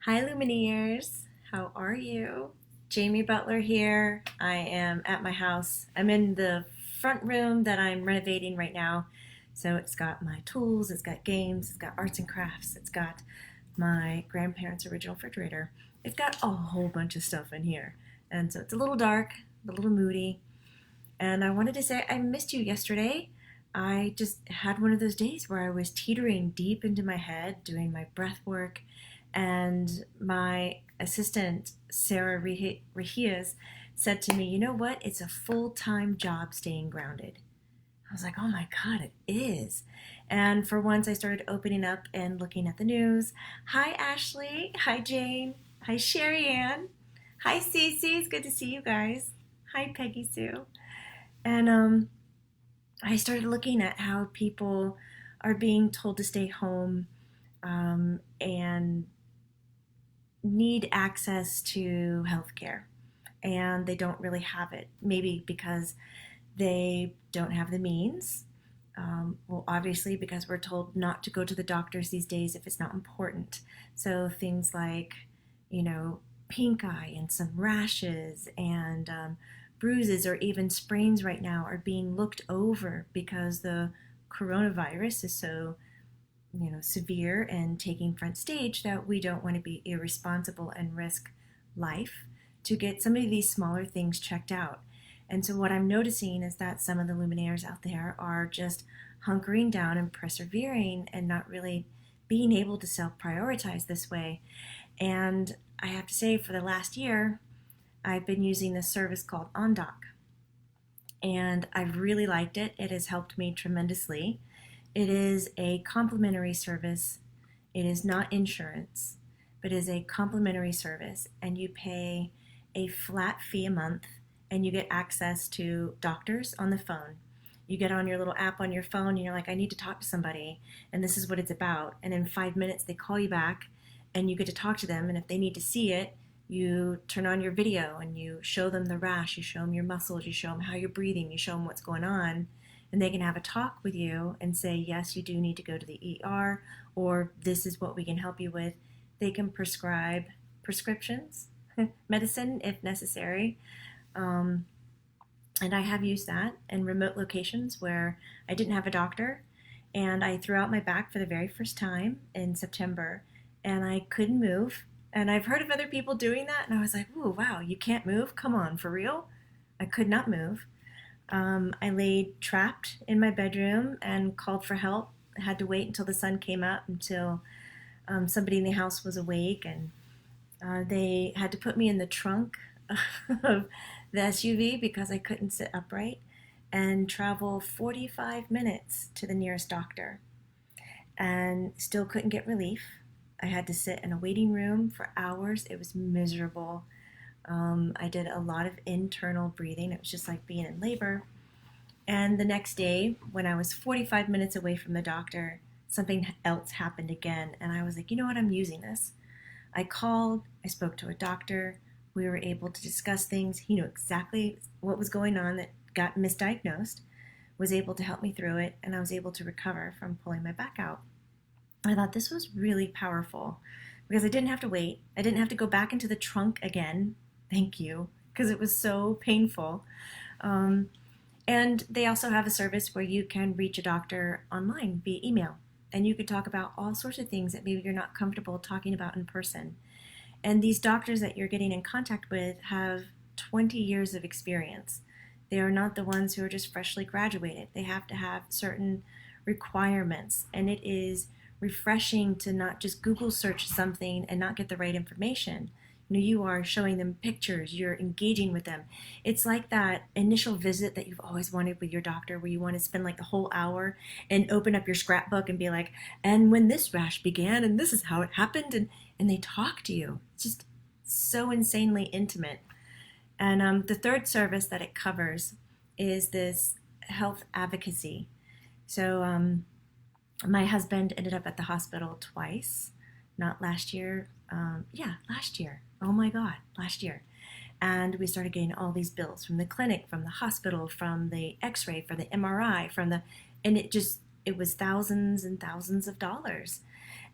Hi, Luminaires. How are you? Jamie Butler here. I am at my house. I'm in the front room that I'm renovating right now. So it's got my tools, it's got games, it's got arts and crafts, it's got my grandparents' original refrigerator. It's got a whole bunch of stuff in here. And so it's a little dark, a little moody. And I wanted to say I missed you yesterday. I just had one of those days where I was teetering deep into my head doing my breath work, and my assistant, Sarah Rehias, said to me, "You know what? It's a full time job staying grounded." I was like, "Oh my God, it is." And for once, I started opening up and looking at the news. Hi, Ashley. Hi, Jane. Hi, Sherry Ann. Hi, Cece. It's good to see you guys. Hi, Peggy Sue. And I started looking at how people are being told to stay home and need access to healthcare, and they don't really have it. Maybe because they don't have the means. Well, obviously, because we're told not to go to the doctors these days if it's not important. So things like, you know, pink eye and some rashes and bruises or even sprains right now are being looked over because the coronavirus is so severe and taking front stage that we don't want to be irresponsible and risk life to get some of these smaller things checked out. And so what I'm noticing is that some of the luminaires out there are just hunkering down and persevering and not really being able to self-prioritize this way. And I have to say, for the last year, I've been using this service called OnDoc, and I've really liked it. It has helped me tremendously. It is a complimentary service. It is not insurance, but is a complimentary service, and you pay a flat fee a month, and you get access to doctors on the phone. You get on your little app on your phone, and you're like, I need to talk to somebody, and this is what it's about. And in 5 minutes, they call you back, and you get to talk to them. And if they need to see it, you turn on your video, and you show them the rash, you show them your muscles, you show them how you're breathing, you show them what's going on, and they can have a talk with you and say, yes, you do need to go to the ER, or this is what we can help you with. They can prescribe prescriptions, medicine if necessary. Um, and I have used that in remote locations where I didn't have a doctor, and I threw out my back for the very first time in September, and I couldn't move. And I've heard of other people doing that, and I was like, ooh, wow, you can't move? Come on, for real? I could not move. I laid trapped in my bedroom and called for help. I had to wait until the sun came up, until somebody in the house was awake, and they had to put me in the trunk of the SUV because I couldn't sit upright, and travel 45 minutes to the nearest doctor, and still couldn't get relief. I had to sit in a waiting room for hours. It was miserable. I did a lot of internal breathing. It was just like being in labor. And the next day, when I was 45 minutes away from the doctor, something else happened again. And I was like, you know what? I'm using this. I called, I spoke to a doctor. We were able to discuss things. He knew exactly what was going on that got misdiagnosed, was able to help me through it, and I was able to recover from pulling my back out. I thought this was really powerful because I didn't have to wait. I didn't have to go back into the trunk again. Thank you, because it was so painful. Um, and they also have a service where you can reach a doctor online via email. And you could talk about all sorts of things that maybe you're not comfortable talking about in person. And these doctors that you're getting in contact with have 20 years of experience. They are not the ones who are just freshly graduated. They have to have certain requirements. And it is refreshing to not just Google search something and not get the right information. You are showing them pictures, you're engaging with them. It's like that initial visit that you've always wanted with your doctor, where you want to spend like the whole hour and open up your scrapbook and be like, and when this rash began, and this is how it happened, and they talk to you. It's just so insanely intimate. And the third service that it covers is this health advocacy. So my husband ended up at the hospital twice, not last year. Last year. Oh my God, last year. And we started getting all these bills from the clinic, from the hospital, from the x-ray, from the MRI, and it was thousands and thousands of dollars.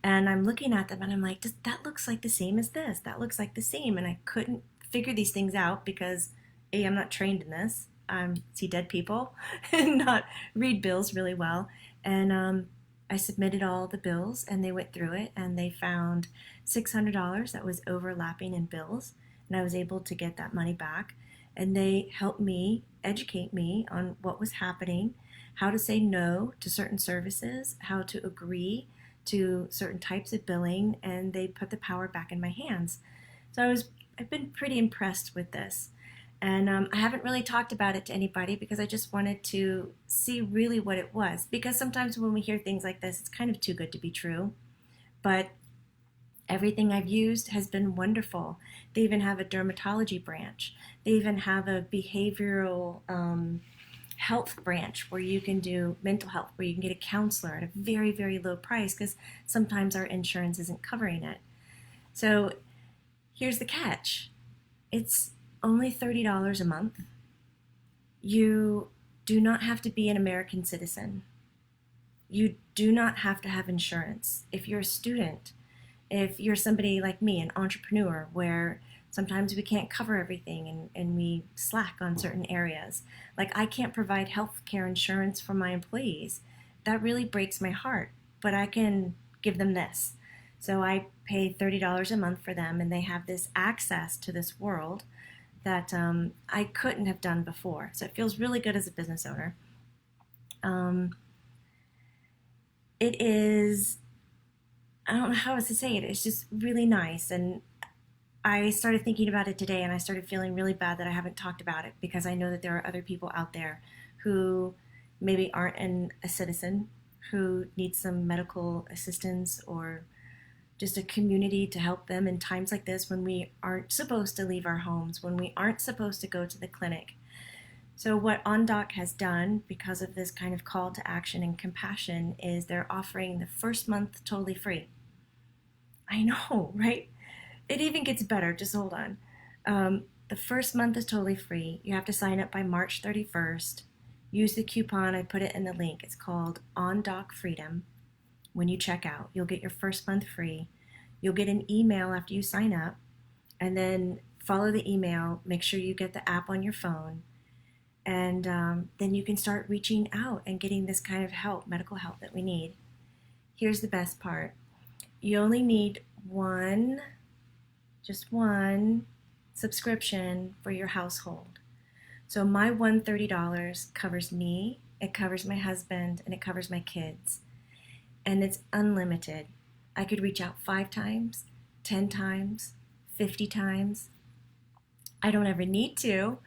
And I'm looking at them and I'm like, that looks like the same as this. That looks like the same. And I couldn't figure these things out because A, I'm not trained in this. I see dead people and not read bills really well. And I submitted all the bills and they went through it and they found $600 that was overlapping in bills. And I was able to get that money back. And they helped me educate me on what was happening, how to say no to certain services, how to agree to certain types of billing, and they put the power back in my hands. So I've been pretty impressed with this. And I haven't really talked about it to anybody because I just wanted to see really what it was. Because sometimes when we hear things like this, it's kind of too good to be true. But everything I've used has been wonderful. They even have a dermatology branch. They even have a behavioral health branch where you can do mental health, where you can get a counselor at a very, very low price because sometimes our insurance isn't covering it. So here's the catch. It's only $30 a month. You do not have to be an American citizen. You do not have to have insurance. If you're a student, if you're somebody like me, an entrepreneur, where sometimes we can't cover everything and we slack on certain areas. Like I can't provide health care insurance for my employees. That really breaks my heart, but I can give them this. So I pay $30 a month for them and they have this access to this world that I couldn't have done before. So it feels really good as a business owner. It is, I don't know how else to say it. It's just really nice. And I started thinking about it today and I started feeling really bad that I haven't talked about it because I know that there are other people out there who maybe aren't a citizen, who need some medical assistance or just a community to help them in times like this when we aren't supposed to leave our homes, when we aren't supposed to go to the clinic. So what OnDoc has done because of this kind of call to action and compassion is they're offering the first month totally free. I know, right? It even gets better. Just hold on. The first month is totally free. You have to sign up by March 31st. Use the coupon. I put it in the link. It's called OnDoc Freedom. When you check out, you'll get your first month free. You'll get an email after you sign up, and then follow the email. Make sure you get the app on your phone, and then you can start reaching out and getting this kind of help, medical help that we need. Here's the best part. You only need just one subscription for your household. So my $130 covers me, it covers my husband, and it covers my kids. And it's unlimited. I could reach out 5 times, 10 times, 50 times. I don't ever need to,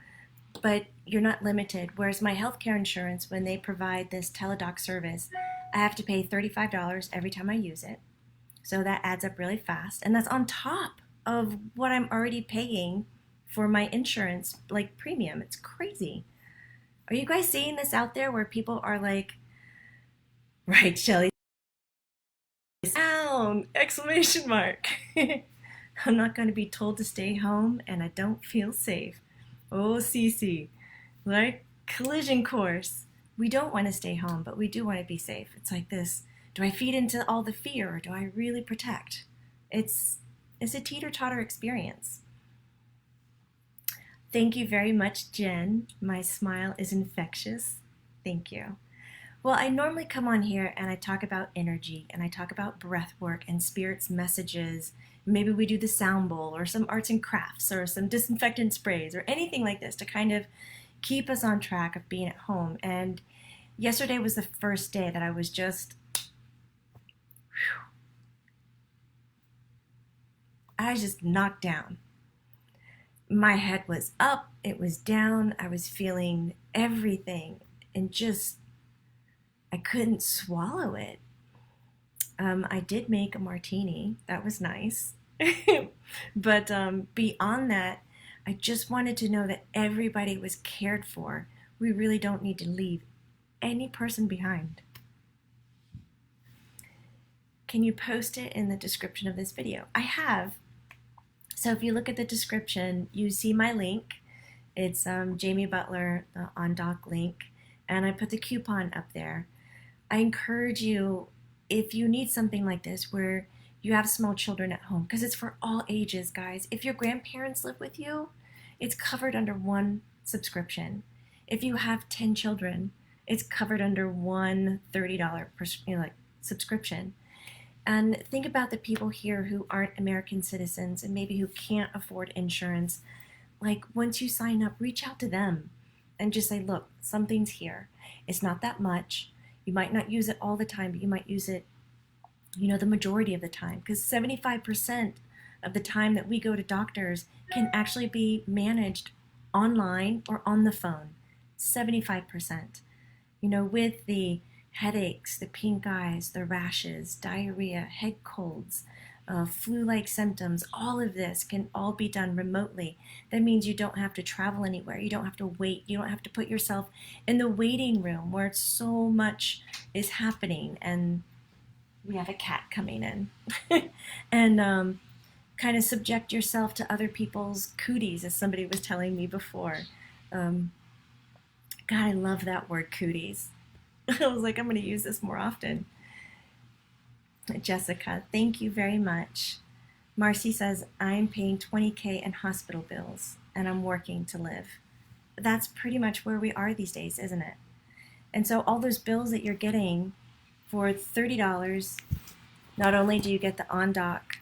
but you're not limited. Whereas my healthcare insurance, when they provide this teledoc service, I have to pay $35 every time I use it. So that adds up really fast. And that's on top of what I'm already paying for my insurance, like premium. It's crazy. Are you guys seeing this out there where people are like, right, Shelly? Down! Exclamation mark. I'm not going to be told to stay home and I don't feel safe. Oh, Cece. Like collision course. We don't want to stay home, but we do want to be safe. It's like this. Do I feed into all the fear or do I really protect? It's a teeter-totter experience. Thank you very much, Jen. My smile is infectious. Thank you. Well, I normally come on here and I talk about energy and I talk about breath work and spirit's messages. Maybe we do the sound bowl or some arts and crafts or some disinfectant sprays or anything like this to kind of keep us on track of being at home. And yesterday was the first day that I was just, I was just knocked down. My head was up, it was down, I was feeling everything and just, I couldn't swallow it. I did make a martini, that was nice. But beyond that, I just wanted to know that everybody was cared for. We really don't need to leave any person behind. Can you post it in the description of this video? I have. So if you look at the description, you see my link. It's Jamie Butler, the OnDoc link, and I put the coupon up there. I encourage you, if you need something like this where you have small children at home, because it's for all ages, guys. If your grandparents live with you, it's covered under one subscription. If you have 10 children, it's covered under one $30 subscription. And think about the people here who aren't American citizens and maybe who can't afford insurance. Like, once you sign up, reach out to them and just say, look, something's here. It's not that much. You might not use it all the time, but you might use it, the majority of the time. Because 75% of the time that we go to doctors can actually be managed online or on the phone. 75%. With the headaches, the pink eyes, the rashes, diarrhea, head colds, flu-like symptoms, all of this can all be done remotely. That means you don't have to travel anywhere. You don't have to wait. You don't have to put yourself in the waiting room where so much is happening. And we have a cat coming in. And kind of subject yourself to other people's cooties, as somebody was telling me before. God, I love that word, cooties. I was like, I'm going to use this more often. Jessica, thank you very much. Marcy says, I'm paying $20K in hospital bills, and I'm working to live. That's pretty much where we are these days, isn't it? And so all those bills that you're getting for $30, not only do you get the on-doc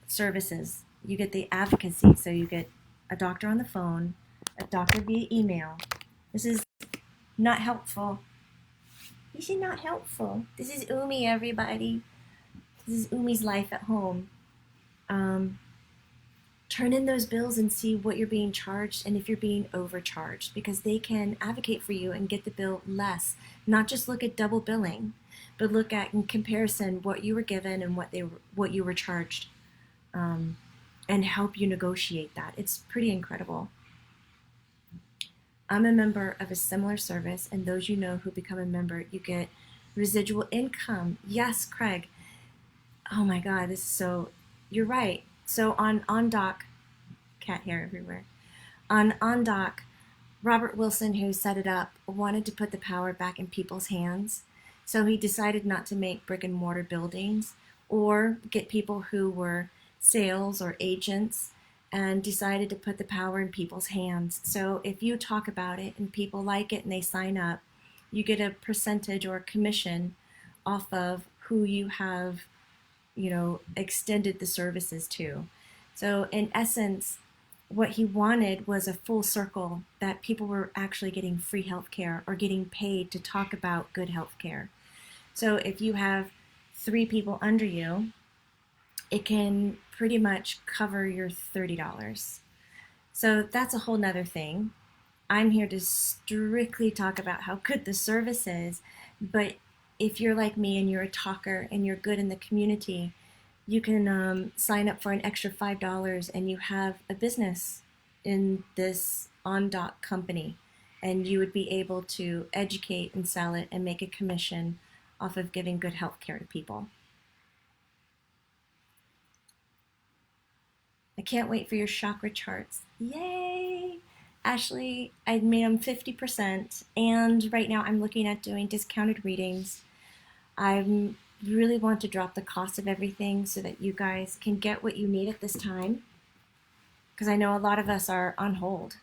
services, you get the advocacy. So you get a doctor on the phone, a doctor via email. This is not helpful. This is not helpful. This is Umi, everybody. This is Umi's life at home. Turn in those bills and see what you're being charged and if you're being overcharged, because they can advocate for you and get the bill less. Not just look at double billing, but look at, in comparison, what you were given and what you were charged, and help you negotiate that. It's pretty incredible. I'm a member of a similar service, and those who become a member, you get residual income. Yes, Craig. Oh my God, you're right. So on doc, cat hair everywhere. On doc, Robert Wilson, who set it up, wanted to put the power back in people's hands. So he decided not to make brick and mortar buildings or get people who were sales or agents, and decided to put the power in people's hands. So if you talk about it and people like it and they sign up, you get a percentage or a commission off of who you have, extended the services to. So in essence, what he wanted was a full circle, that people were actually getting free health care or getting paid to talk about good health care. So if you have 3 people under you, it can pretty much cover your $30. So that's a whole nother thing. I'm here to strictly talk about how good the service is, but if you're like me and you're a talker and you're good in the community, you can sign up for an extra $5 and you have a business in this on-doc company, and you would be able to educate and sell it and make a commission off of giving good health care to people. I can't wait for your chakra charts. Yay! Ashley, I made them 50%, and right now I'm looking at doing discounted readings. I really want to drop the cost of everything so that you guys can get what you need at this time, because I know a lot of us are on hold.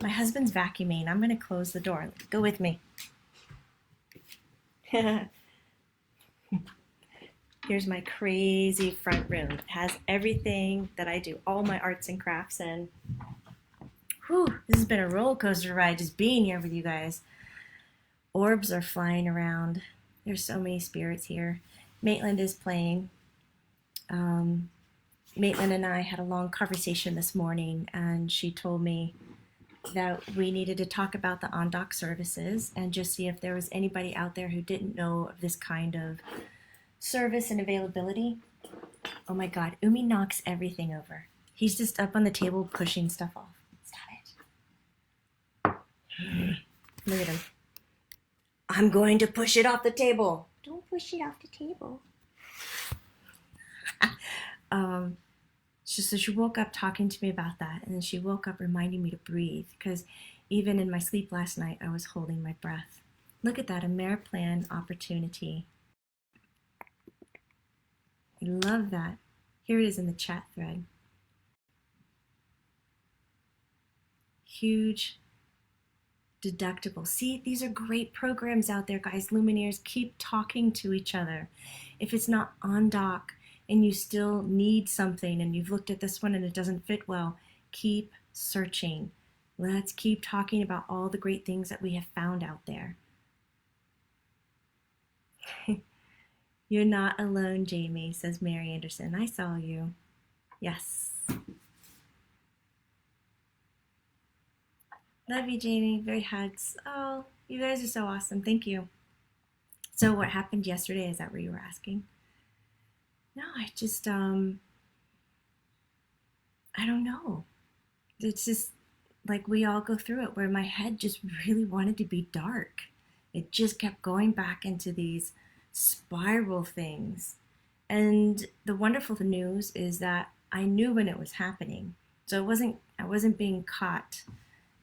My husband's vacuuming. I'm going to close the door. Go with me. Here's my crazy front room. It has everything that I do, all my arts and crafts, and whew, this has been a roller coaster ride just being here with you guys. Orbs are flying around. There's so many spirits here. Maitland is playing. Maitland and I had a long conversation this morning, and she told me that we needed to talk about the on-doc services and just see if there was anybody out there who didn't know of this kind of service and availability. Oh my God, Umi knocks everything over. He's just up on the table pushing stuff off. Stop it. Look at him. I'm going to push it off the table. Don't push it off the table. So she woke up talking to me about that, and then she woke up reminding me to breathe, because even in my sleep last night, I was holding my breath. Look at that, a Mayor Plan opportunity. I love that. Here it is in the chat thread. Huge deductible. See, these are great programs out there, guys. Luminaires, keep talking to each other. If it's not on doc and you still need something and you've looked at this one and it doesn't fit well, keep searching. Let's keep talking about all the great things that we have found out there. You're not alone, Jamie, says Mary Anderson. I saw you. Yes. Love you, Jamie. Very hugs. Oh, you guys are so awesome. Thank you. So what happened yesterday? Is that what you were asking? No, I just, I don't know. It's just like we all go through it where my head just really wanted to be dark. It just kept going back into these spiral things. And the wonderful news is that I knew when it was happening. So I wasn't being caught,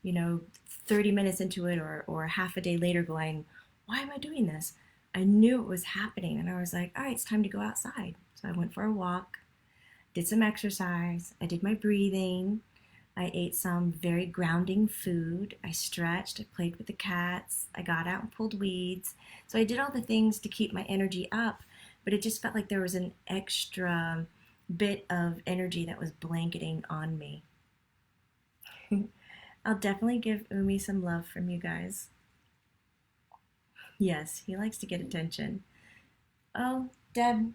30 minutes into it or half a day later going, why am I doing this? I knew it was happening and I was like, all right, it's time to go outside. So I went for a walk, did some exercise, I did my breathing, I ate some very grounding food, I stretched, I played with the cats, I got out and pulled weeds. So I did all the things to keep my energy up, but it just felt like there was an extra bit of energy that was blanketing on me. I'll definitely give Umi some love from you guys. Yes, he likes to get attention. Oh, Deb.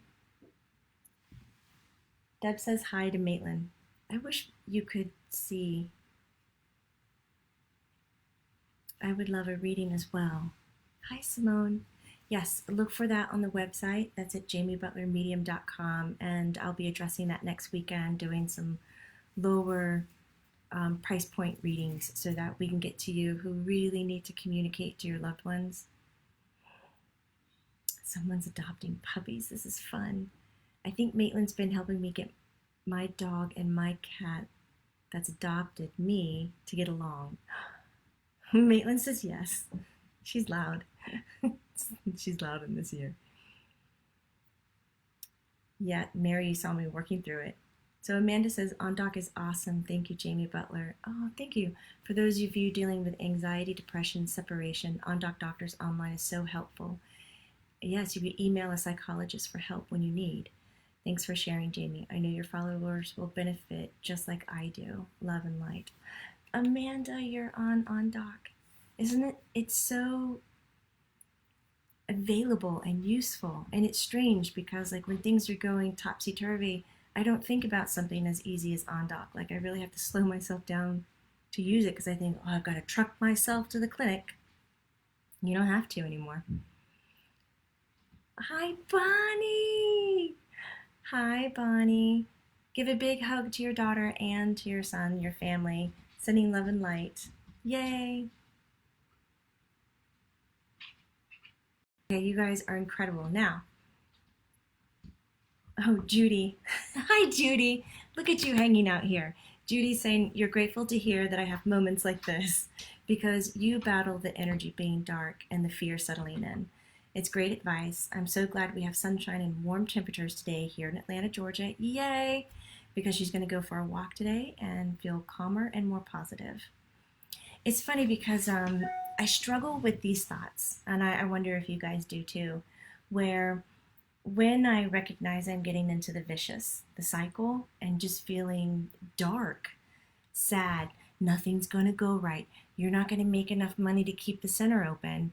Deb says hi to Maitland. I wish you could see. I would love a reading as well. Hi, Simone. Yes, look for that on the website. That's at jamiebutlermedium.com, and I'll be addressing that next weekend, doing some lower price point readings so that we can get to you who really need to communicate to your loved ones. Someone's adopting puppies. This is fun. I think Maitland's been helping me get my dog and my cat that's adopted me to get along. Maitland says yes. She's loud. She's loud in this year. Yeah, Mary, you saw me working through it. So Amanda says, On Doc is awesome. Thank you, Jamie Butler. Oh, thank you. For those of you dealing with anxiety, depression, separation, On Doc Doctors Online is so helpful. Yes, you can email a psychologist for help when you need. Thanks for sharing, Jamie. I know your followers will benefit just like I do. Love and light. Amanda, you're on Doc. Isn't it? It's so available and useful. And it's strange because like when things are going topsy-turvy, I don't think about something as easy as On Doc. Like I really have to slow myself down to use it because I think, I've got to truck myself to the clinic. You don't have to anymore. Hi, Bonnie. Hi, Bonnie. Give a big hug to your daughter and to your son, your family. Sending love and light. Yay. Okay, you guys are incredible. Now, oh, Judy. Hi, Judy. Look at you hanging out here. Judy's saying, you're grateful to hear that I have moments like this because you battle the energy being dark and the fear settling in. It's great advice. I'm so glad we have sunshine and warm temperatures today here in Atlanta, Georgia. Yay! Because she's going to go for a walk today and feel calmer and more positive. It's funny because I struggle with these thoughts, and I wonder if you guys do too, where when I recognize I'm getting into the vicious, the cycle, and just feeling dark, sad, nothing's going to go right, you're not going to make enough money to keep the center open,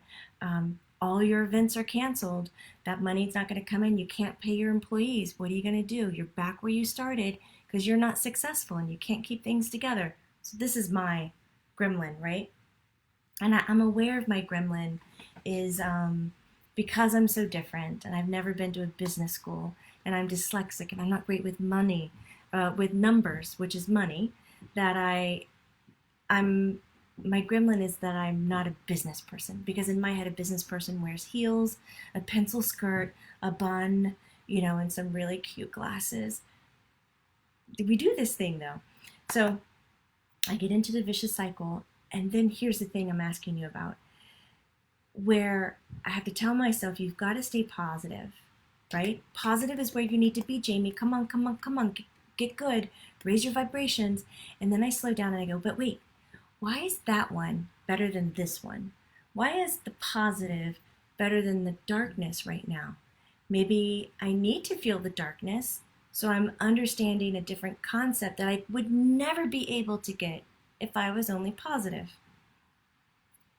all your events are canceled, that money's not going to come in, you can't pay your employees, what are you going to do? You're back where you started because you're not successful and you can't keep things together. So this is my gremlin, right? And I'm aware of my gremlin is because I'm so different and I've never been to a business school and I'm dyslexic and I'm not great with money, with numbers, which is money, that my gremlin is that I'm not a business person, because in my head a business person wears heels, a pencil skirt, a bun, and some really cute glasses. We do this thing though. So I get into the vicious cycle, and then here's the thing I'm asking you about, where I have to tell myself you've got to stay positive right? Positive is where you need to be, Jamie. Come on, come on, come on. Get good. Raise your vibrations. And then I slow down and I go, but wait, why is that one better than this one? Why is the positive better than the darkness right now? Maybe I need to feel the darkness so I'm understanding a different concept that I would never be able to get if I was only positive.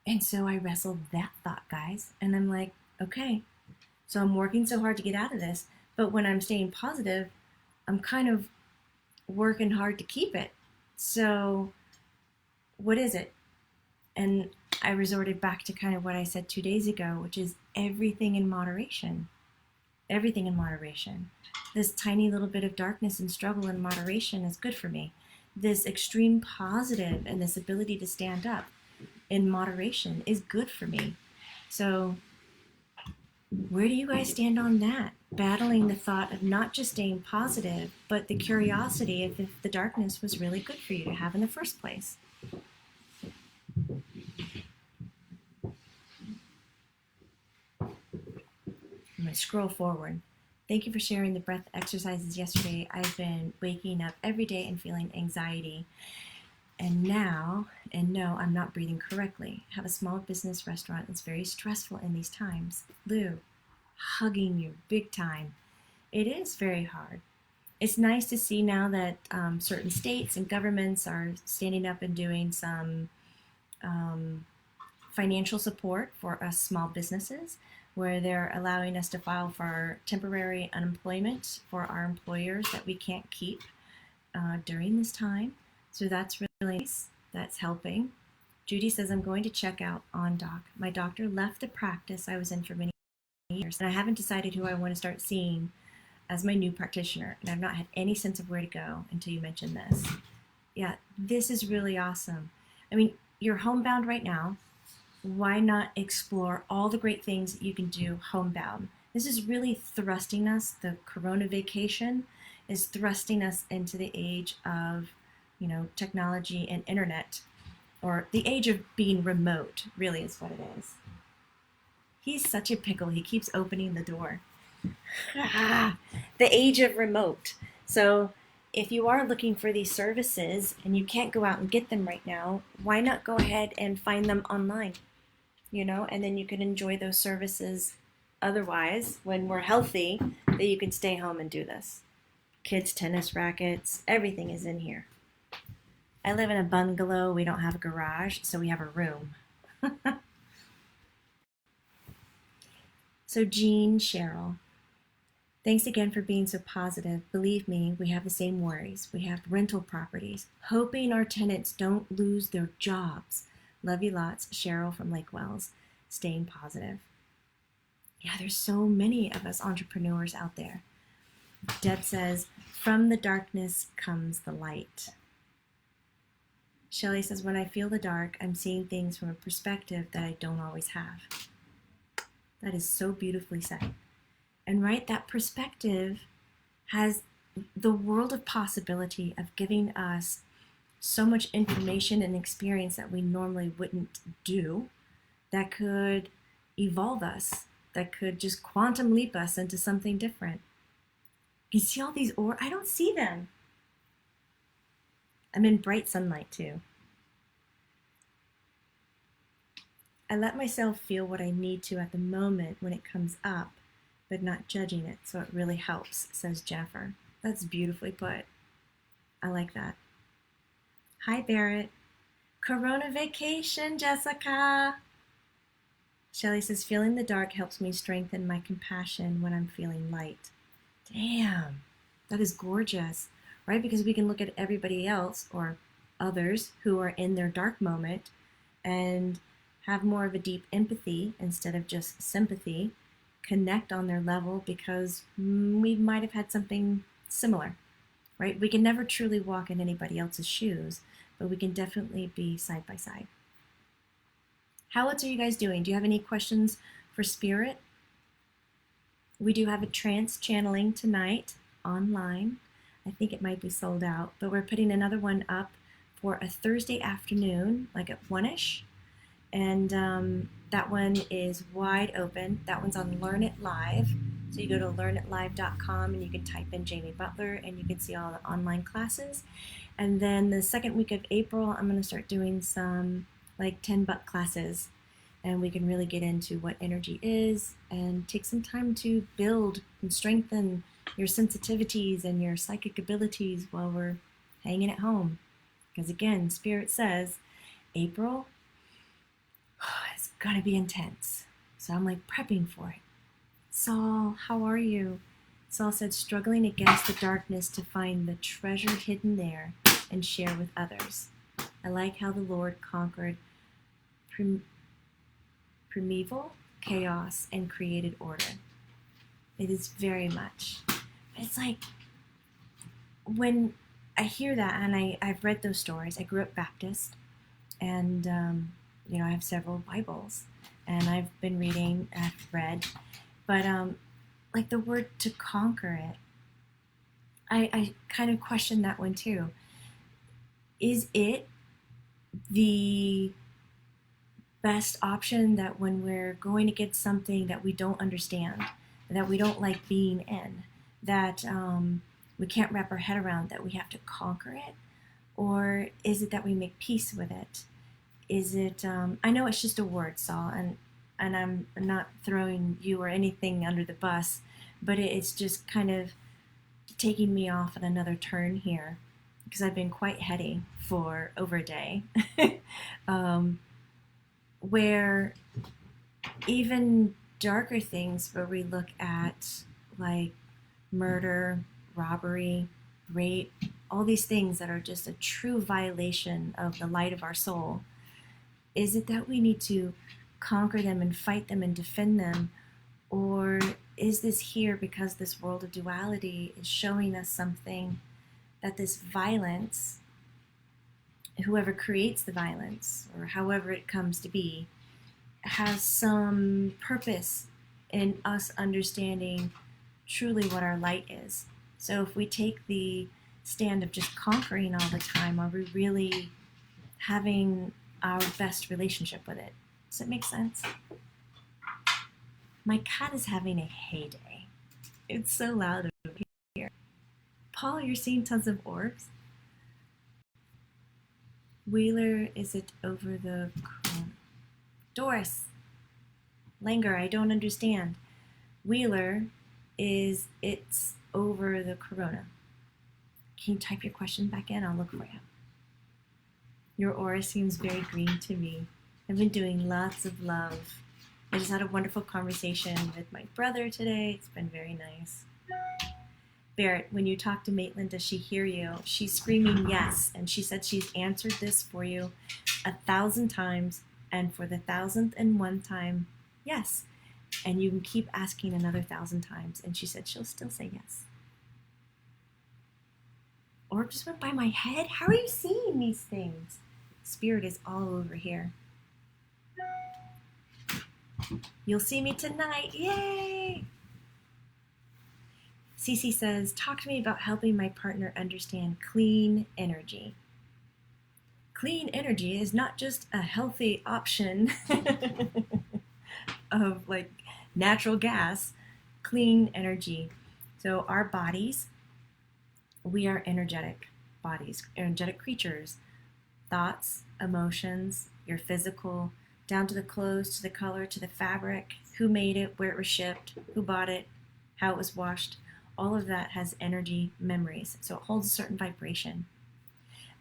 And so I wrestled that thought, guys. And I'm like, okay, so I'm working so hard to get out of this. But when I'm staying positive, I'm kind of working hard to keep it. So what is it? And I resorted back to kind of what I said 2 days ago, which is everything in moderation. Everything in moderation. This tiny little bit of darkness and struggle in moderation is good for me. This extreme positive and this ability to stand up in moderation is good for me. So where do you guys stand on that? Battling the thought of not just staying positive, but the curiosity of if the darkness was really good for you to have in the first place. I'm going to scroll forward. Thank you for sharing the breath exercises yesterday. I've been waking up every day and feeling anxiety. And no, I'm not breathing correctly. I have a small business restaurant. It's very stressful in these times. Lou, hugging you big time. It is very hard. It's nice to see now that certain states and governments are standing up and doing some financial support for us small businesses, where they're allowing us to file for temporary unemployment for our employers that we can't keep during this time. So that's really nice. That's helping. Judy says, I'm going to check out on doc. My doctor left the practice I was in for many years, and I haven't decided who I want to start seeing as my new practitioner, and I've not had any sense of where to go until you mentioned this. Yeah, this is really awesome. I mean, you're homebound right now. Why not explore all the great things that you can do homebound? This is really thrusting us, the Corona vacation is thrusting us into the age of, technology and internet, or the age of being remote, really is what it is. He's such a pickle. He keeps opening the door. The age of remote. So if you are looking for these services and you can't go out and get them right now, why not go ahead and find them online? And then you can enjoy those services otherwise when we're healthy, that you can stay home and do this. Kids' tennis rackets, everything is in here. I live in a bungalow. We don't have a garage, so we have a room. So Jean Cheryl, thanks again for being so positive. Believe me, we have the same worries. We have rental properties, hoping our tenants don't lose their jobs. Love you lots, Cheryl from Lake Wells. Staying positive. Yeah, there's so many of us entrepreneurs out there. Deb says, from the darkness comes the light. Shelley says, when I feel the dark, I'm seeing things from a perspective that I don't always have. That is so beautifully said. And right, that perspective has the world of possibility of giving us so much information and experience that we normally wouldn't do, that could evolve us, that could just quantum leap us into something different. You see all these I don't see them. I'm in bright sunlight too. I let myself feel what I need to at the moment when it comes up, but not judging it, so it really helps, says Jennifer. That's beautifully put. I like that. Hi, Barrett. Corona vacation, Jessica. Shelley says, feeling the dark helps me strengthen my compassion when I'm feeling light. Damn, that is gorgeous, right? Because we can look at everybody else or others who are in their dark moment and have more of a deep empathy instead of just sympathy, connect on their level because we might have had something similar, right? We can never truly walk in anybody else's shoes, but we can definitely be side by side. How else are you guys doing? Do you have any questions for Spirit? We do have a trance channeling tonight online. I think it might be sold out, but we're putting another one up for a Thursday afternoon, like at 1-ish. And that one is wide open. That one's on Learn It Live. So you go to learnitlive.com and you can type in Jamie Butler and you can see all the online classes. And then the second week of April, I'm going to start doing some like 10-buck classes, and we can really get into what energy is and take some time to build and strengthen your sensitivities and your psychic abilities while we're hanging at home. Because again, Spirit says April is going to be intense. So I'm like prepping for it. Saul, how are you? Saul said, struggling against the darkness to find the treasure hidden there and share with others. I like how the Lord conquered primeval chaos and created order. It is very much. It's like when I hear that, and I've read those stories. I grew up Baptist, and I have several Bibles, and I've been reading, I've read, but like the word to conquer it, I kind of question that one too. Is it the best option that when we're going against something that we don't understand, that we don't like being in, that we can't wrap our head around, that we have to conquer it? Or is it that we make peace with it? Is it, I know it's just a word, Saul, and I'm not throwing you or anything under the bus, but it's just kind of taking me off on another turn here, because I've been quite heady for over a day, where even darker things where we look at like murder, robbery, rape, all these things that are just a true violation of the light of our soul, is it that we need to conquer them and fight them and defend them? Or is this here because this world of duality is showing us something, that this violence, whoever creates the violence, or however it comes to be, has some purpose in us understanding truly what our light is? So if we take the stand of just conquering all the time, are we really having our best relationship with it? Does it make sense? My cat is having a heyday. It's so loud over here. Paul, you're seeing tons of orbs. Wheeler, is it over the corona? Doris, Langer, I don't understand. Wheeler, it's over the corona. Can you type your question back in? I'll look for you. Your aura seems very green to me. I've been doing lots of love. I just had a wonderful conversation with my brother today. It's been very nice. Barrett, when you talk to Maitland, does she hear you? She's screaming yes, and she said she's answered this for you 1,000 times, and for the 1,001st time, yes. And you can keep asking another 1,000 times, and she said she'll still say yes. Orb just went by my head. How are you seeing these things? Spirit is all over here. You'll see me tonight. Yay! Cece says, talk to me about helping my partner understand clean energy. Clean energy is not just a healthy option of like natural gas. Clean energy. So our bodies, we are energetic bodies, energetic creatures. Thoughts, emotions, your physical, down to the clothes, to the color, to the fabric, who made it, where it was shipped, who bought it, how it was washed. All of that has energy memories. So it holds a certain vibration.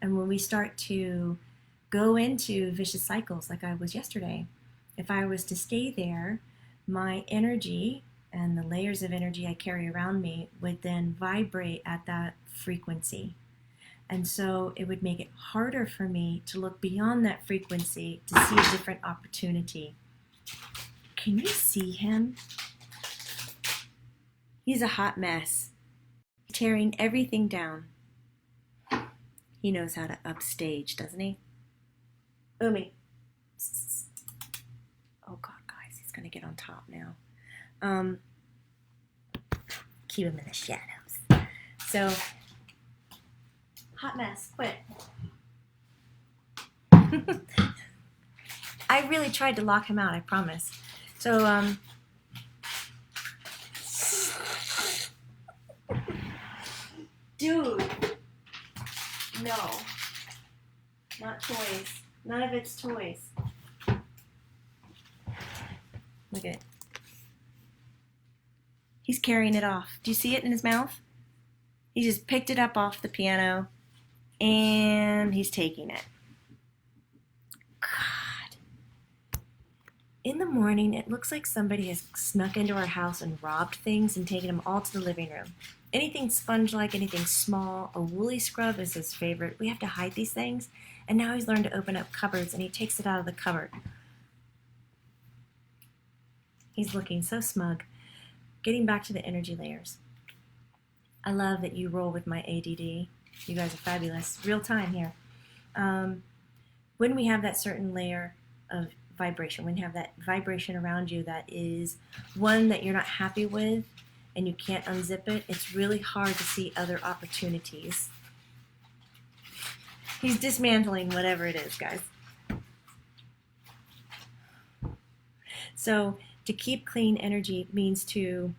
And when we start to go into vicious cycles like I was yesterday, if I was to stay there, my energy and the layers of energy I carry around me would then vibrate at that frequency. And so it would make it harder for me to look beyond that frequency to see a different opportunity. Can you see him? He's a hot mess, tearing everything down. He knows how to upstage, doesn't he? Umi. Oh God, guys, he's gonna get on top now. Keep him in the shadows. So, hot mess, quit. I really tried to lock him out, I promise. So, Dude. No. Not toys. None of it's toys. Look at it. He's carrying it off. Do you see it in his mouth? He just picked it up off the piano and he's taking it. God. In the morning, it looks like somebody has snuck into our house and robbed things and taken them all to the living room. Anything sponge-like, anything small, a woolly scrub is his favorite. We have to hide these things. And now he's learned to open up cupboards and he takes it out of the cupboard. He's looking so smug. Getting back to the energy layers. I love that you roll with my ADD. You guys are fabulous. Real time here. When we have that certain layer of vibration, when you have that vibration around you that is one that you're not happy with and you can't unzip it, it's really hard to see other opportunities. He's dismantling whatever it is, guys. So to keep clean energy means to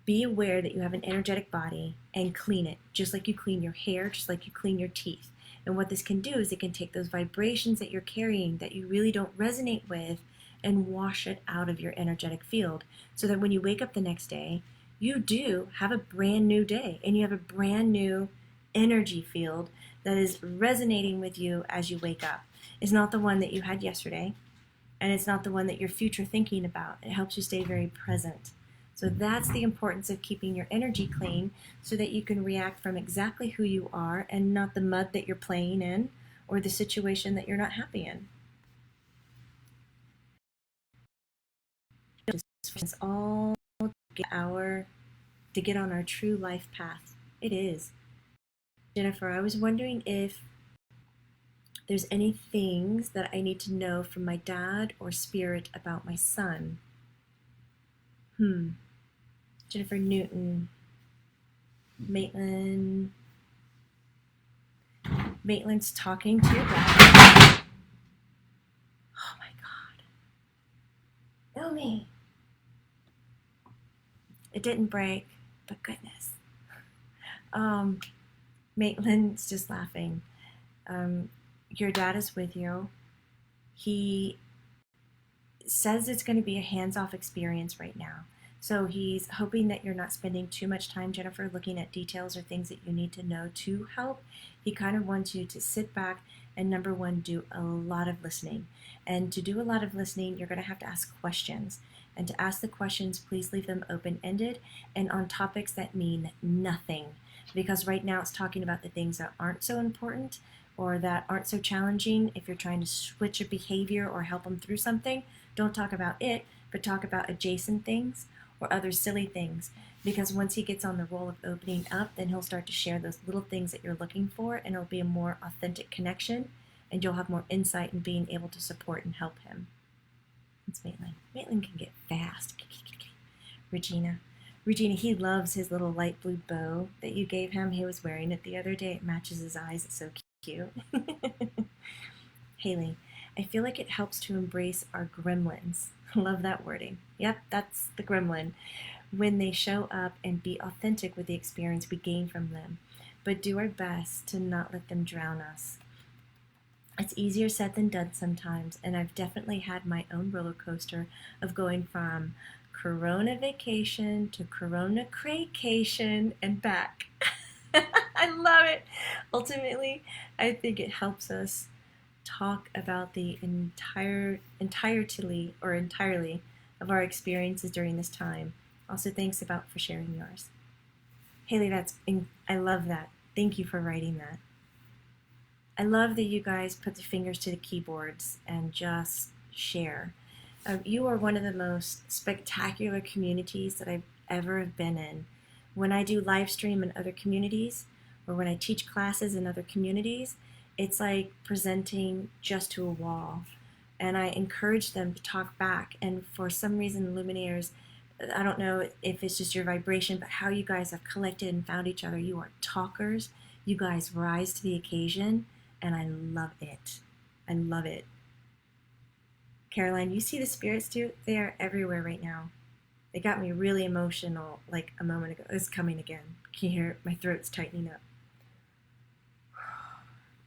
be aware that you have an energetic body and clean it, just like you clean your hair, just like you clean your teeth. And what this can do is it can take those vibrations that you're carrying that you really don't resonate with and wash it out of your energetic field so that when you wake up the next day, you do have a brand new day and you have a brand new energy field that is resonating with you as you wake up. It's not the one that you had yesterday, and it's not the one that you're future thinking about. It helps you stay very present. So that's the importance of keeping your energy clean so that you can react from exactly who you are and not the mud that you're playing in or the situation that you're not happy in. It's all to get on our true life path. It is. Jennifer, I was wondering if there's any things that I need to know from my dad or spirit about my son. Jennifer Newton. Maitland's talking to your dad. Oh my God. Umi. It didn't break, but goodness. Maitland's just laughing. Your dad is with you. He says it's going to be a hands-off experience right now. So he's hoping that you're not spending too much time, Jennifer, looking at details or things that you need to know to help. He kind of wants you to sit back and, number one, do a lot of listening. And to do a lot of listening, you're going to have to ask questions. And to ask the questions, please leave them open-ended and on topics that mean nothing. Because right now it's talking about the things that aren't so important or that aren't so challenging. If you're trying to switch a behavior or help them through something, don't talk about it, but talk about adjacent things or other silly things. Because once he gets on the roll of opening up, then he'll start to share those little things that you're looking for, and it'll be a more authentic connection, and you'll have more insight in being able to support and help him. It's Maitland. Maitland can get fast. Regina, he loves his little light blue bow that you gave him. He was wearing it the other day. It matches his eyes. It's so cute. Haley, I feel like it helps to embrace our gremlins. Love that wording. Yep, that's the gremlin. When they show up and be authentic with the experience we gain from them, but do our best to not let them drown us. It's easier said than done sometimes, and I've definitely had my own roller coaster of going from Corona vacation to Corona craycation and back. I love it. Ultimately, I think it helps us talk about the entirely of our experiences during this time. Also, thanks for sharing yours. Haley, I love that. Thank you for writing that. I love that you guys put the fingers to the keyboards and just share. You are one of the most spectacular communities that I've ever been in. When I do live stream in other communities, or when I teach classes in other communities, it's like presenting just to a wall. And I encourage them to talk back. And for some reason, Luminaires, I don't know if it's just your vibration, but how you guys have collected and found each other. You are talkers. You guys rise to the occasion. And I love it. I love it. Caroline, you see the spirits too? They are everywhere right now. It got me really emotional like a moment ago. It's coming again. Can you hear it? My throat's tightening up.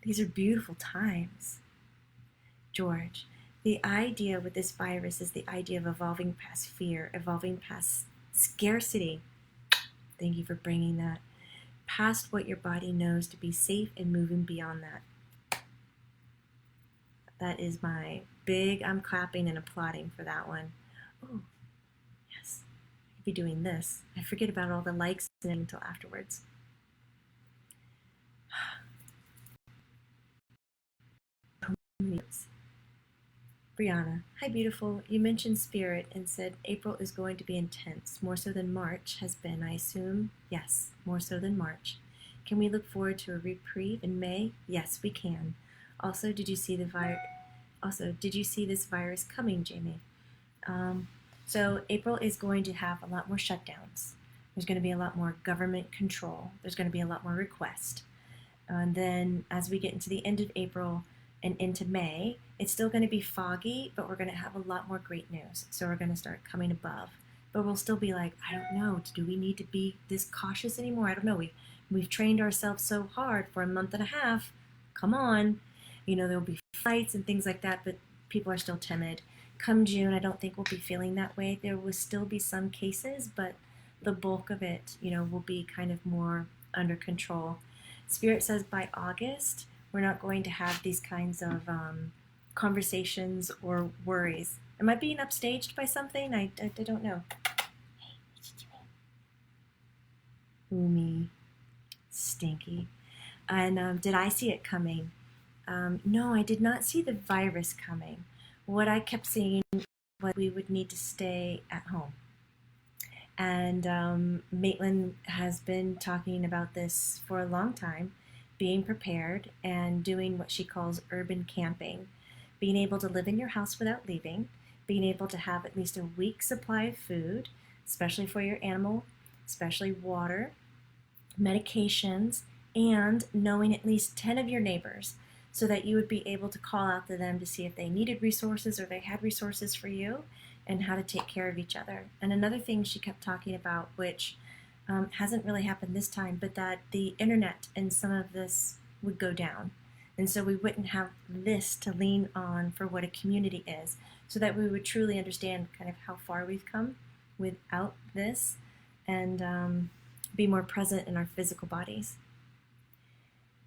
These are beautiful times. George, the idea with this virus is the idea of evolving past fear, evolving past scarcity. Thank you for bringing that. Past what your body knows to be safe and moving beyond that. That is my big, I'm clapping and applauding for that one. Oh, yes. I could be doing this. I forget about all the likes until afterwards. Brianna, hi beautiful. You mentioned spirit and said April is going to be intense, more so than March has been, I assume. Yes, more so than March. Can we look forward to a reprieve in May? Yes, we can. Also, did you see this virus coming, Jamie? So April is going to have a lot more shutdowns. There's going to be a lot more government control. There's going to be a lot more requests. And then as we get into the end of April and into May, it's still going to be foggy, but we're going to have a lot more great news. So we're going to start coming above. But we'll still be like, I don't know, do we need to be this cautious anymore? I don't know. We've trained ourselves so hard for a month and a half. Come on. There'll be fights and things like that, but people are still timid. Come June, I don't think we'll be feeling that way. There will still be some cases, but the bulk of it, will be kind of more under control. Spirit says by August, we're not going to have these kinds of conversations or worries. Am I being upstaged by something? I don't know. Hey, what you doing? Umi, stinky. And did I see it coming? No, I did not see the virus coming. What I kept seeing was we would need to stay at home. And Maitland has been talking about this for a long time, being prepared and doing what she calls urban camping, being able to live in your house without leaving, being able to have at least a week's supply of food, especially for your animal, especially water, medications, and knowing at least 10 of your neighbors so that you would be able to call out to them to see if they needed resources or they had resources for you and how to take care of each other. And another thing she kept talking about, which hasn't really happened this time, but that the internet and some of this would go down. And so we wouldn't have this to lean on for what a community is, so that we would truly understand kind of how far we've come without this and be more present in our physical bodies.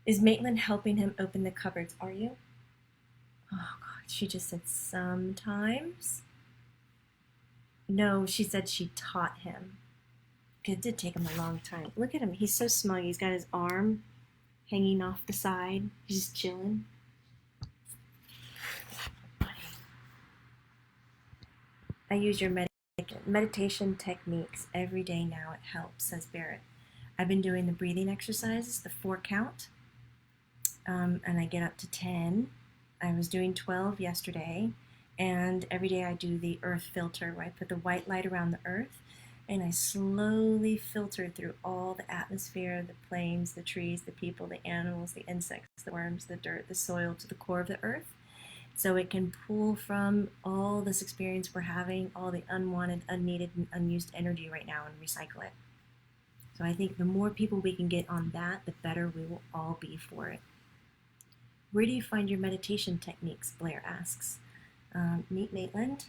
Is Maitland helping him open the cupboards? Are you? Oh, God, she just said sometimes. No, she said she taught him. It did take him a long time. Look at him. He's so smug. He's got his arm hanging off the side. He's just chilling. I use your meditation techniques every day now. It helps, says Barrett. I've been doing the breathing exercises, the 4 count, and I get up to 10. I was doing 12 yesterday, and every day I do the earth filter, where I put the white light around the earth, and I slowly filter through all the atmosphere, the planes, the trees, the people, the animals, the insects, the worms, the dirt, the soil, to the core of the earth, so it can pull from all this experience we're having, all the unwanted, unneeded, and unused energy right now, and recycle it. So I think the more people we can get on that, the better we will all be for it. Where do you find your meditation techniques? Blair asks. Meet Maitland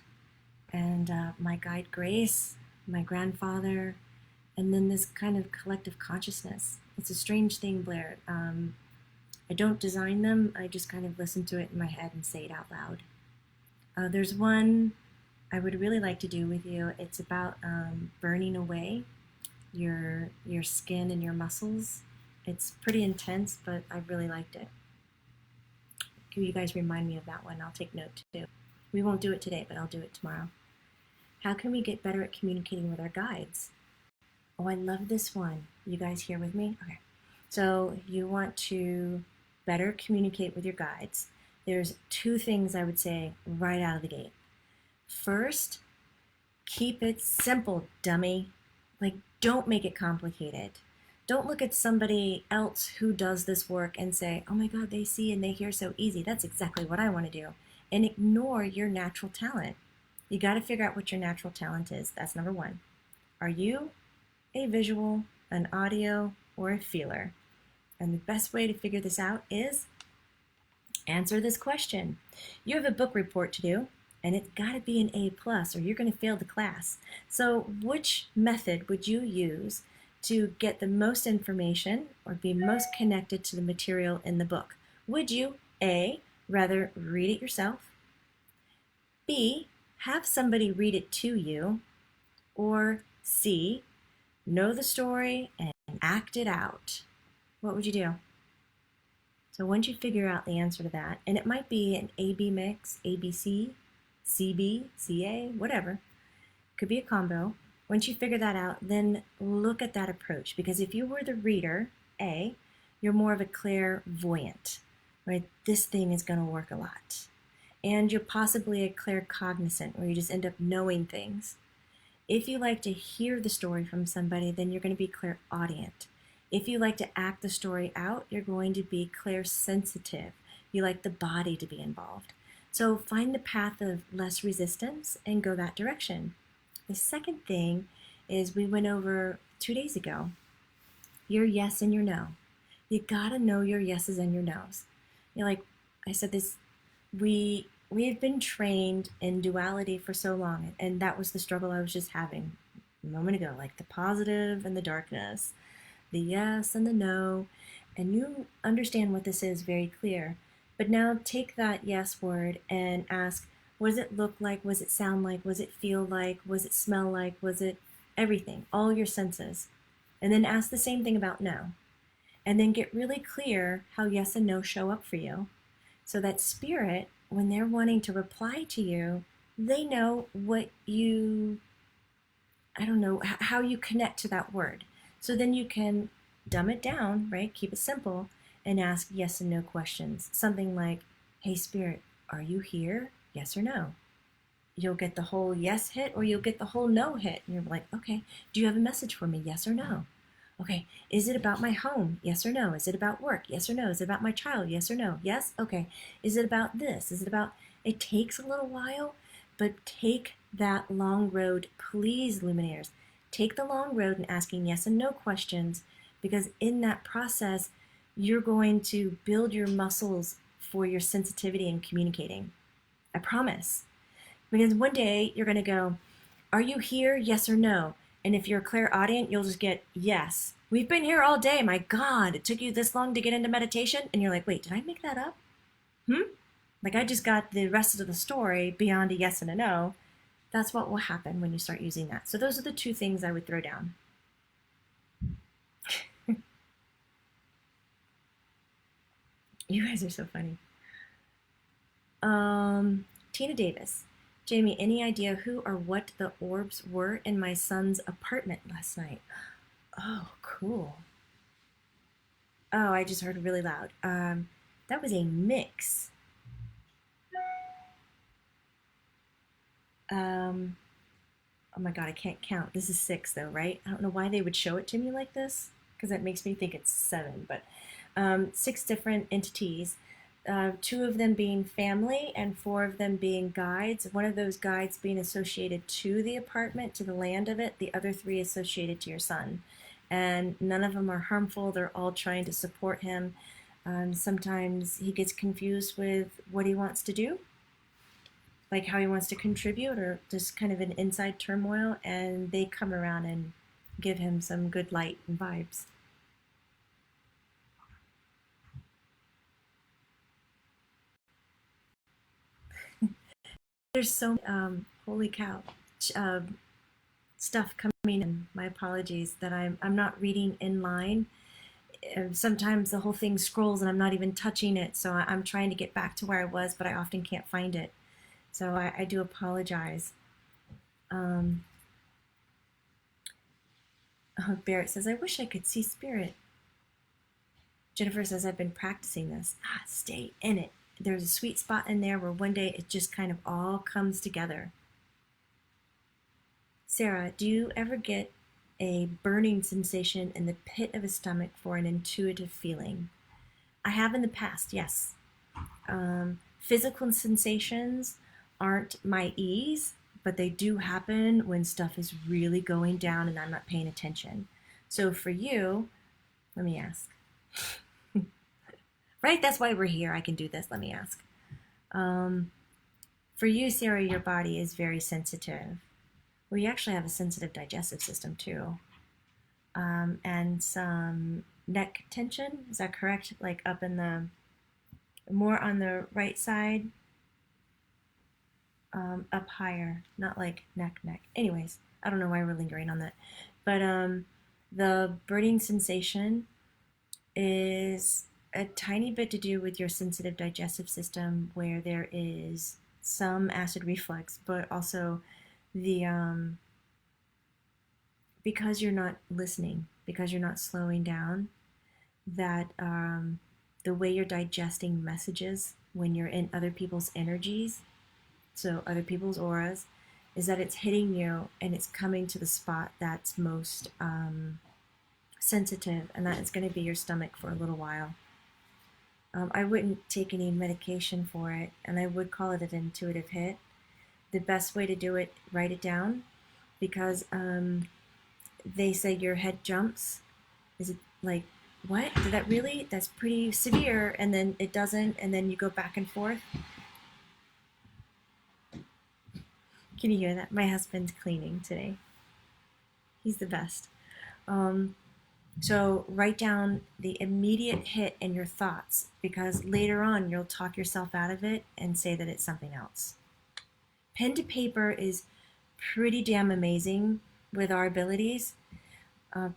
and my guide Grace, my grandfather, and then this kind of collective consciousness. It's a strange thing, Blair. I don't design them. I just kind of listen to it in my head and say it out loud. There's one I would really like to do with you. It's about burning away your skin and your muscles. It's pretty intense, but I really liked it. Can you guys remind me of that one? I'll take note too. We won't do it today, but I'll do it tomorrow. How can we get better at communicating with our guides? Oh, I love this one. You guys here with me? Okay. So you want to better communicate with your guides. There's 2 things I would say right out of the gate. First, keep it simple, dummy. Like, don't make it complicated. Don't look at somebody else who does this work and say, oh my God, they see and they hear so easy. That's exactly what I want to do. And ignore your natural talent. You got to figure out what your natural talent is. That's number one. Are you a visual, an audio, or a feeler? And the best way to figure this out is answer this question. You have a book report to do, and it's got to be an A plus, or you're going to fail the class. So which method would you use to get the most information or be most connected to the material in the book? Would you, A, rather read it yourself, B, have somebody read it to you, or C, know the story and act it out? What would you do? So once you figure out the answer to that, and it might be an A-B mix, ABC, CB, CA, whatever, could be a combo. Once you figure that out, then look at that approach, because if you were the reader, A, you're more of a clairvoyant, right? This thing is going to work a lot. And you're possibly a claircognizant, where you just end up knowing things. If you like to hear the story from somebody, then you're going to be clairaudient. If you like to act the story out, you're going to be clairsensitive. You like the body to be involved. So find the path of less resistance and go that direction. The second thing is we went over 2 days ago, your yes and your no. You gotta know your yeses and your nos. Like I said, we have been trained in duality for so long, and that was the struggle I was just having a moment ago, like the positive and the darkness, the yes and the no, and you understand what this is very clear. But now take that yes word and ask, what does it look like? What does it sound like? What does it feel like? What does it smell like? Was it everything, all your senses? And then ask the same thing about no. And then get really clear how yes and no show up for you, so that spirit, when they're wanting to reply to you, they know what you, I don't know, how you connect to that word. So then you can dumb it down, right? Keep it simple and ask yes and no questions. Something like, hey, spirit, are you here? Yes or no? You'll get the whole yes hit, or you'll get the whole no hit. And you're like, okay, do you have a message for me? Yes or no? Okay, is it about my home? Yes or no? Is it about work? Yes or no? Is it about my child? Yes or no? Yes? Okay. Is it about this? Is it about, it takes a little while, but take that long road, please, Luminaires. Take the long road and asking yes and no questions, because in that process, you're going to build your muscles for your sensitivity and communicating. I promise. Because one day you're going to go, are you here? Yes or no? And if you're a clairaudient, you'll just get yes. We've been here all day. My God, it took you this long to get into meditation? And you're like, wait, did I make that up? Like I just got the rest of the story beyond a yes and a no. That's what will happen when you start using that. So those are the two things I would throw down. You guys are so funny. Tina Davis. Jamie, any idea who or what the orbs were in my son's apartment last night? Oh, cool. Oh, I just heard really loud. That was a mix. Oh my God, I can't count. This is 6 though, right? I don't know why they would show it to me like this, because that makes me think it's 7, but 6 different entities. 2 of them being family and 4 of them being guides. One of those guides being associated to the apartment, to the land of it, the other 3 associated to your son. And none of them are harmful. They're all trying to support him. Sometimes he gets confused with what he wants to do, like how he wants to contribute, or just kind of an inside turmoil, and they come around and give him some good light and vibes. There's so holy cow, stuff coming in. My apologies that I'm not reading in line. Sometimes the whole thing scrolls and I'm not even touching it, so I'm trying to get back to where I was, but I often can't find it. So I do apologize. Barrett says, I wish I could see spirit. Jennifer says, I've been practicing this. Stay in it. There's a sweet spot in there where one day it just kind of all comes together. Sarah, do you ever get a burning sensation in the pit of the stomach for an intuitive feeling? I have in the past, yes. Physical sensations aren't my ease, but they do happen when stuff is really going down and I'm not paying attention. So for you, let me ask. Right? That's why we're here. I can do this. Let me ask. Um, for you, Sarah, your body is very sensitive. Well, you actually have a sensitive digestive system too. And some neck tension. Is that correct? Like up in the, more on the right side, up higher, not like neck. Anyways, I don't know why we're lingering on that. But the burning sensation is a tiny bit to do with your sensitive digestive system, where there is some acid reflux, but also the because you're not listening, because you're not slowing down, that the way you're digesting messages when you're in other people's energies, so other people's auras, is that it's hitting you and it's coming to the spot that's most sensitive, and that is going to be your stomach for a little while. I wouldn't take any medication for it, and I would call it an intuitive hit. The best way to do it, write it down, because they say your head jumps. Is it like, what? Did that really? That's pretty severe, and then it doesn't, and then you go back and forth. Can you hear that? My husband's cleaning today. He's the best. So write down the immediate hit in your thoughts, because later on you'll talk yourself out of it and say that it's something else. Pen to paper is pretty damn amazing with our abilities,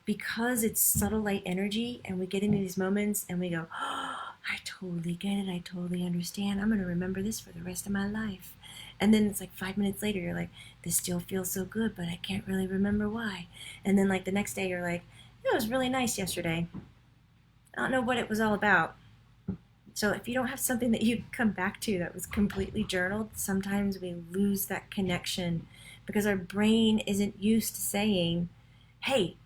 because it's subtle light energy, and we get into these moments and we go, oh, I totally get it. I totally understand. I'm going to remember this for the rest of my life. And then it's like 5 minutes later, you're like, this still feels so good, but I can't really remember why. And then like the next day, you're like, it was really nice yesterday. I don't know what it was all about. So if you don't have something that you come back to that was completely journaled, sometimes we lose that connection, because our brain isn't used to saying, hey,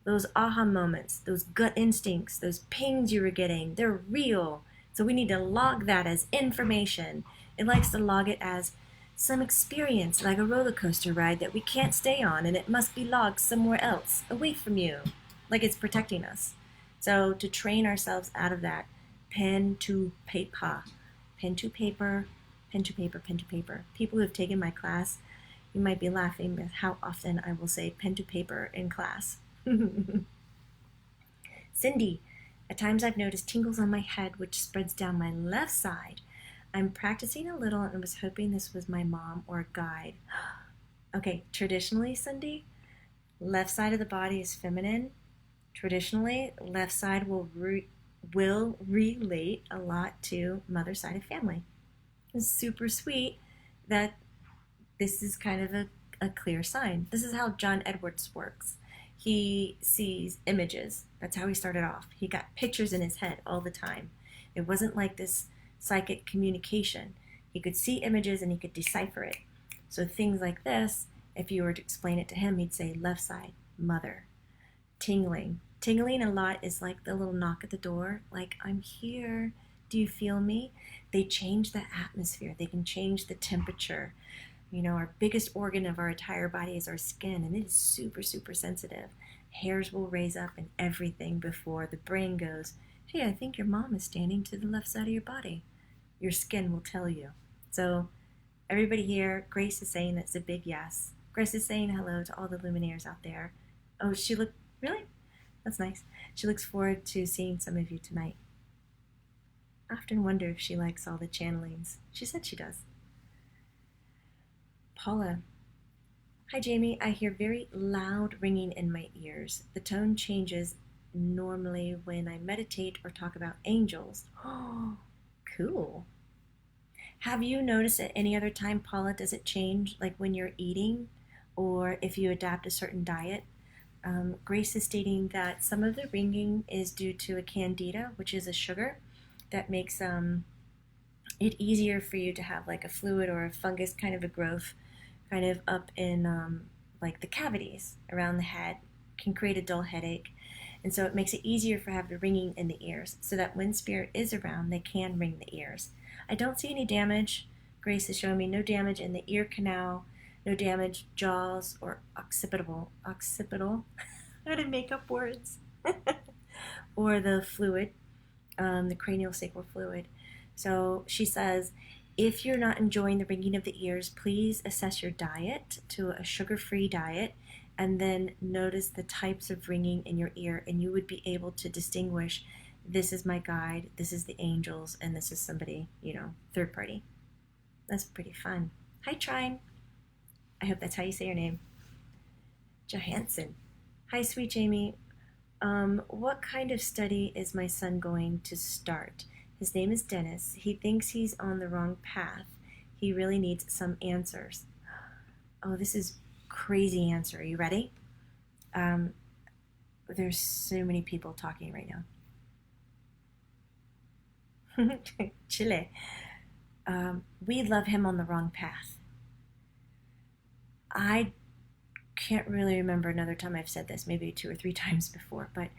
those aha moments, those gut instincts, those pings you were getting, they're real. So we need to log that as information. It likes to log it as some experience, like a roller coaster ride that we can't stay on, and it must be logged somewhere else, away from you, like it's protecting us. So to train ourselves out of that, pen to paper, pen to paper, pen to paper, pen to paper. People who have taken my class, you might be laughing at how often I will say pen to paper in class. Cindy, at times I've noticed tingles on my head, which spreads down my left side. I'm practicing a little and was hoping this was my mom or a guide. Okay, traditionally, Cindy, left side of the body is feminine. Traditionally, left side will relate a lot to mother side of family. It's super sweet that this is kind of a clear sign. This is how John Edwards works. He sees images. That's how he started off. He got pictures in his head all the time. It wasn't like this psychic communication. He could see images and he could decipher it. So things like this, if you were to explain it to him, he'd say left side, mother. Tingling. Tingling a lot is like the little knock at the door, like, I'm here. Do you feel me? They change the atmosphere. They can change the temperature. You know, our biggest organ of our entire body is our skin, and it is super, super sensitive. Hairs will raise up and everything before the brain goes, hey, I think your mom is standing to the left side of your body. Your skin will tell you. So everybody here, Grace is saying that's a big yes. Grace is saying hello to all the Luminaires out there. Oh, she looked, really? That's nice. She looks forward to seeing some of you tonight. I often wonder if she likes all the channelings. She said she does. Paula. Hi, Jamie. I hear very loud ringing in my ears. The tone changes normally when I meditate or talk about angels. Oh, cool. Have you noticed at any other time, Paula, does it change, like when you're eating or if you adapt a certain diet? Grace is stating that some of the ringing is due to a candida, which is a sugar that makes it easier for you to have like a fluid or a fungus kind of a growth kind of up in like the cavities around the head, can create a dull headache. And so it makes it easier for have the ringing in the ears, so that when spirit is around, they can ring the ears. I don't see any damage. Grace is showing me no damage in the ear canal, no damage, jaws, or occipital, how to make up words, or the fluid, the cranial sacral fluid. So she says, if you're not enjoying the ringing of the ears, please assess your diet to a sugar-free diet, and then notice the types of ringing in your ear, and you would be able to distinguish, this is my guide, this is the angels, and this is somebody, third party. That's pretty fun. Hi, Trine. I hope that's how you say your name. Johansson. Hi, sweet Jamie. What kind of study is my son going to start? His name is Dennis. He thinks he's on the wrong path. He really needs some answers. Oh, this is crazy answer. Are you ready? There's so many people talking right now. Chile. We love him on the wrong path. I can't really remember another time I've said this, maybe 2 or 3 times before, but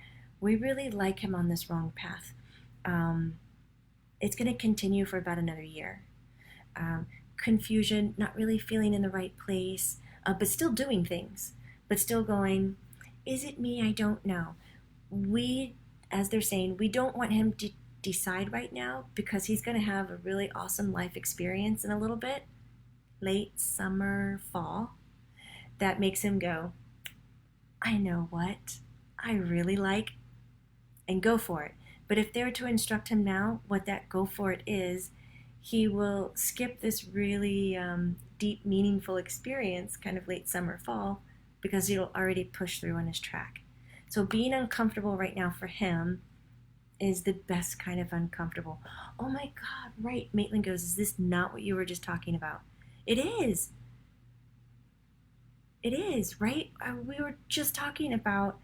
we really like him on this wrong path. It's going to continue for about another year. Confusion, not really feeling in the right place, but still doing things, but still going, is it me? I don't know. We, as they're saying, we don't want him to decide right now because he's going to have a really awesome life experience in a little bit, late summer, fall, that makes him go, I know what I really like, and go for it. But if they were to instruct him now what that go for it is, he will skip this really deep, meaningful experience, kind of late summer, fall, because he'll already push through on his track. So being uncomfortable right now for him is the best kind of uncomfortable. Oh my God, right. Maitland goes, is this not what you were just talking about? It is. It is, right? We were just talking about,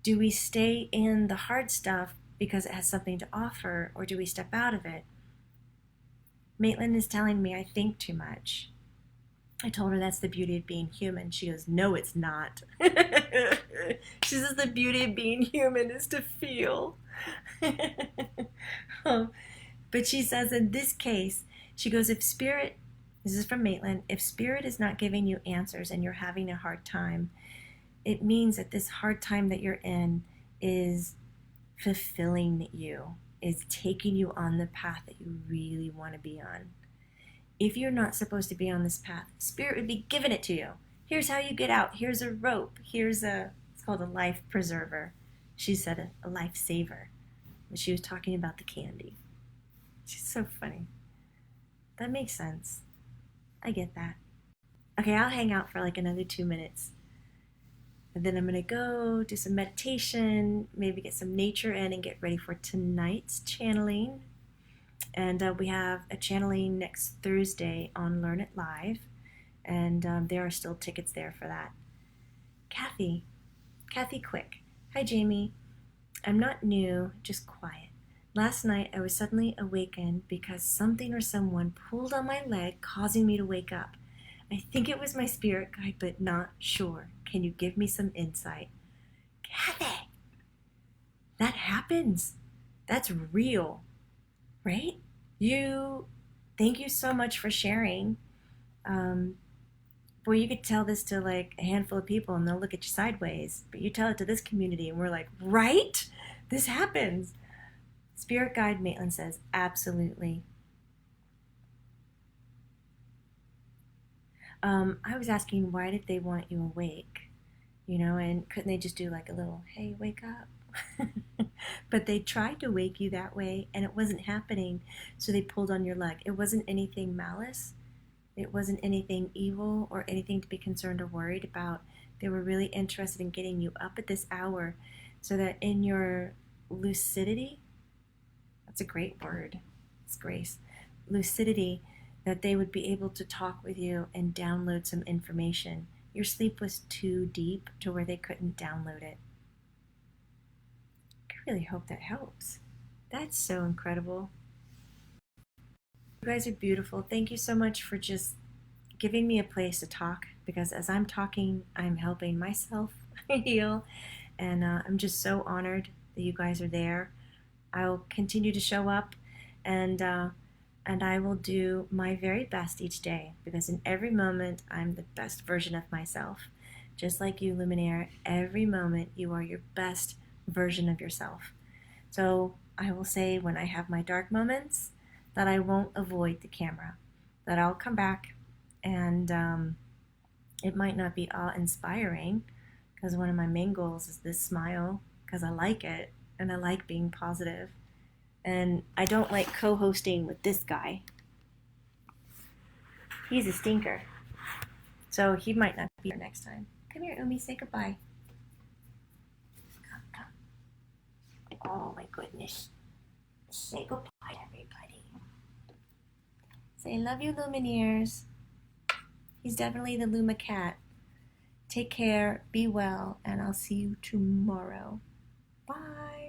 do we stay in the hard stuff because it has something to offer, or do we step out of it? Maitland is telling me I think too much. I told her that's the beauty of being human. She goes, no, it's not. She says the beauty of being human is to feel. But she says in this case, she goes, if spirit, this is from Maitland, if spirit is not giving you answers and you're having a hard time, it means that this hard time that you're in is fulfilling you, is taking you on the path that you really want to be on. If you're not supposed to be on this path, spirit would be giving it to you. Here's how you get out. Here's a rope. It's called a life preserver. She said a life saver. She was talking about the candy. She's so funny. That makes sense. I get that. Okay, I'll hang out for like another 2 minutes. And then I'm going to go do some meditation, maybe get some nature in and get ready for tonight's channeling. And we have a channeling next Thursday on Learn It Live. And there are still tickets there for that. Kathy Quick. Hi, Jamie. I'm not new, just quiet. Last night I was suddenly awakened because something or someone pulled on my leg, causing me to wake up. I think it was my spirit guide, but not sure. Can you give me some insight? Kathy! That happens. That's real. Right? Thank you so much for sharing. Boy, you could tell this to like a handful of people and they'll look at you sideways, but you tell it to this community and we're like, right? This happens. Spirit guide Maitland says, absolutely. I was asking, why did they want you awake? And couldn't they just do like a little, hey, wake up? But they tried to wake you that way and it wasn't happening, so they pulled on your leg. It wasn't anything malice. It wasn't anything evil or anything to be concerned or worried about. They were really interested in getting you up at this hour so that in your lucidity, that's a great word, it's grace, lucidity, that they would be able to talk with you and download some information. Your sleep was too deep to where they couldn't download it. I really hope that helps. That's so incredible. You guys are beautiful. Thank you so much for just giving me a place to talk, because as I'm talking, I'm helping myself heal. And I'm just so honored that you guys are there. I'll continue to show up, and and I will do my very best each day because in every moment I'm the best version of myself. Just like you, Luminaire, every moment you are your best version of yourself. So I will say when I have my dark moments that I won't avoid the camera, that I'll come back and it might not be awe-inspiring because one of my main goals is this smile because I like it and I like being positive. And I don't like co-hosting with this guy. He's a stinker. So he might not be here next time. Come here, Umi, say goodbye. Come, come. Oh my goodness. Say goodbye, everybody. Say love you, Luminaires. He's definitely the Umi Cat. Take care, be well, and I'll see you tomorrow. Bye.